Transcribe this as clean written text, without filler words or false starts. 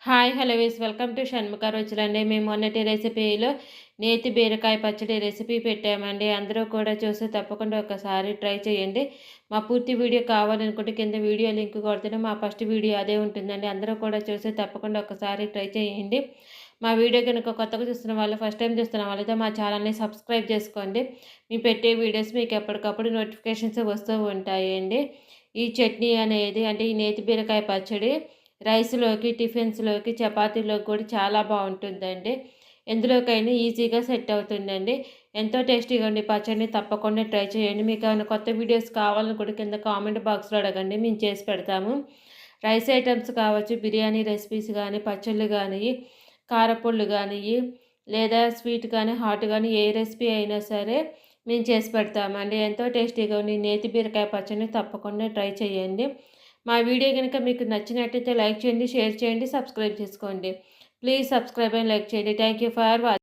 Hi hello welcome to Shanmukha రుచులండి. మేము మొన్నటి రెసిపీలో నేతి బీరకాయ పచ్చడి రెసిపీ పెట్టామండి. అందరూ కూడా చూసి తప్పకుండా ఒకసారి ట్రై చేయండి. మా పూర్తి వీడియో కావాలనుకుంటే కింద వీడియో లింక్ కొడితేనే మా ఫస్ట్ వీడియో అదే ఉంటుందండి. అందరూ కూడా చూసి తప్పకుండా ఒకసారి ట్రై చేయండి. మా వీడియో కనుక కొత్తగా చూస్తున్న వాళ్ళు, ఫస్ట్ టైం చూస్తున్న వాళ్ళైతే మా ఛానల్ని సబ్స్క్రైబ్ చేసుకోండి. మేము పెట్టే వీడియోస్ మీకు ఎప్పటికప్పుడు నోటిఫికేషన్స్ వస్తూ ఉంటాయండి. ఈ చట్నీ అనేది అంటే ఈ నేతి బీరకాయ పచ్చడి రైస్‌లోకి, టిఫిన్స్‌లోకి, చపాతీలోకి కూడా చాలా బావుంటుందండి. ఎందులోకైనా ఈజీగా సెట్ అవుతుందండి. ఎంతో టేస్టీగా ఉండే పచ్చడిని తప్పకుండా ట్రై చేయండి. మీకేమైనా కొత్త వీడియోస్ కావాలని కూడా కింద కామెంట్ బాక్స్‌లో అడగండి. మేము చేసి పెడతాము. రైస్ ఐటమ్స్ కావచ్చు, బిర్యానీ రెసిపీస్ గానీ, పచ్చళ్ళు గానీ, కారపొళ్ళు గానీ, లేదా స్వీట్ కానీ, హాట్ గానీ ఏ రెసిపీ అయినా సరే మేము చేసి పెడతామండి. ఎంతో టేస్టీగా ఉండే నేతి బీరకాయ పచ్చడిని తప్పకుండా ట్రై చేయండి. మా వీడియో కనుక మీకు నచ్చినట్టయితే లైక్ చేయండి, షేర్ చేయండి, సబ్స్క్రైబ్ చేసుకోండి. ప్లీజ్ సబ్స్క్రైబ్ అండ్ లైక్ చేయండి. Thank you for watching.